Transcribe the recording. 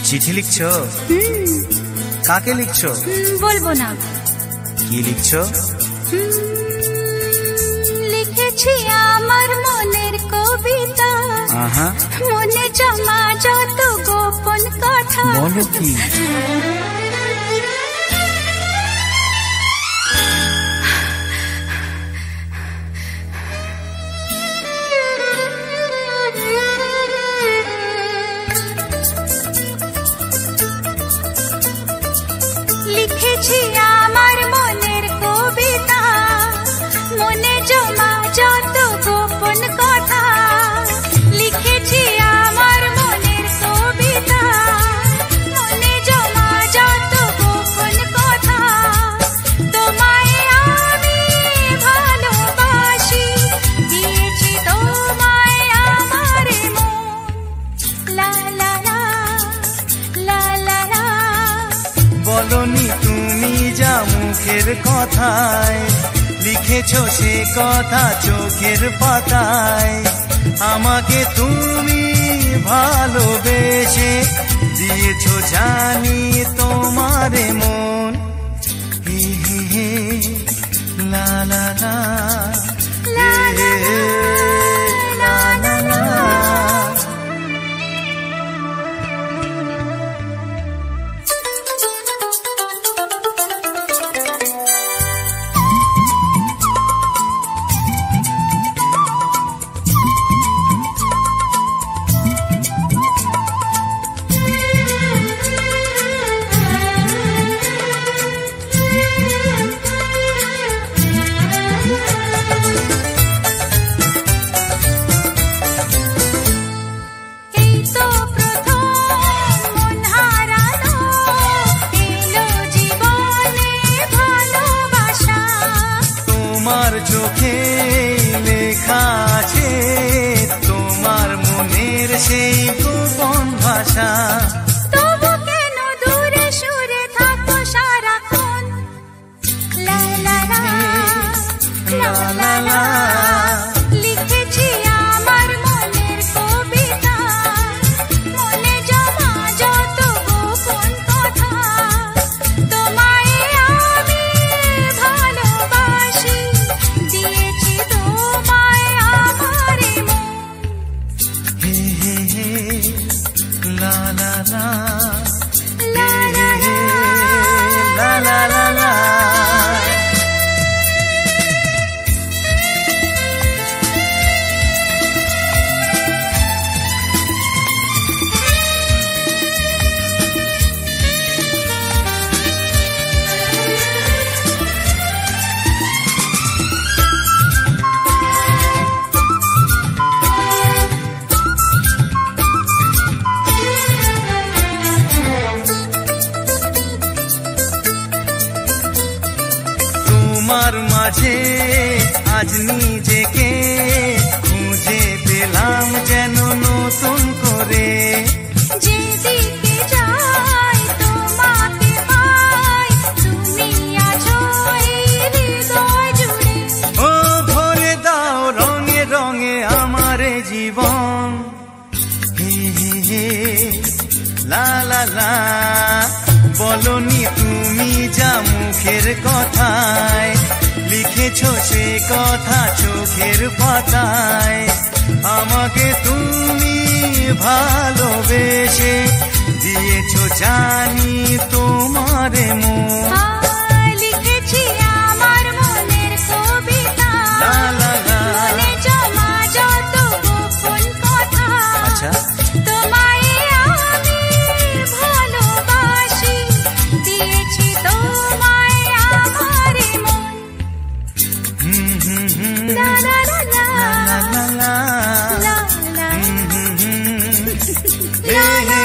চিঠি লিখছো? কাকে লিখছো? বলবো না। কি লিখছো? লিখেছি আমার মনের কবিতা, মনে জমা যত গোপন কথা। বলো কি? লিখেছি আমার মনের কবিতা, মনে জমা যত গোপন কথা। লিখেছি আমার মনের কবিতা, মনে জমা যত গোপন কথা। তোমায় আমি ভালোবাসি, দিয়েছি তোমায় আমার মন। লা লা লা লা লা লা। বলনি তুমি যা মুখের কথায়, লিখেছো সে কথা চোখের পাতায়। আমাকে তুমি ভালোবেসে দিয়েছো জানি তোমারে মন। হে হে হে লা লা লা লা লা লা লা। চোখে লেখা আছে তোমার মনের সেই গোপন ভাষা। তবু কেন দূরে সুরে থাকো সারাক্ষণ। লা লা লা লা লা লা। লিখেছি আমার মনের কবিতা, মনে জমা যত গোপন কথা। তোমায় আমি ভালোবাসি, দিয়েছি তোমায় আমার মন। হে হে হে লা লা লা লা লা লা লা লা লা। তোমার মাঝে আজ নিজেকে খুঁজে পেলাম যেন নতুন করে। যেদিকে যাই তোমাকে পাই, তুমি আছো এই হৃদয় জুড়ে। ও ভরে দাও রঙে রঙে আমার জীবন। হে হে হে লা লা লা। বলনি তুমি যা মুখের কথায়, লিখেছো সে কথা চোখের পাতায়। আমাকে তুমি ভালোবেসে দিয়েছো জানি তোমারে মন। লিখেছি আমার মনের কবিতা, লা লা লা। মনে জমা যত গোপন কথা। আচ্ছা। তোমায় আমি ভালোবাসি, দিয়েছি তোমায় আমার মন। লা লা লা লা লা লা লা লা লা। হে হে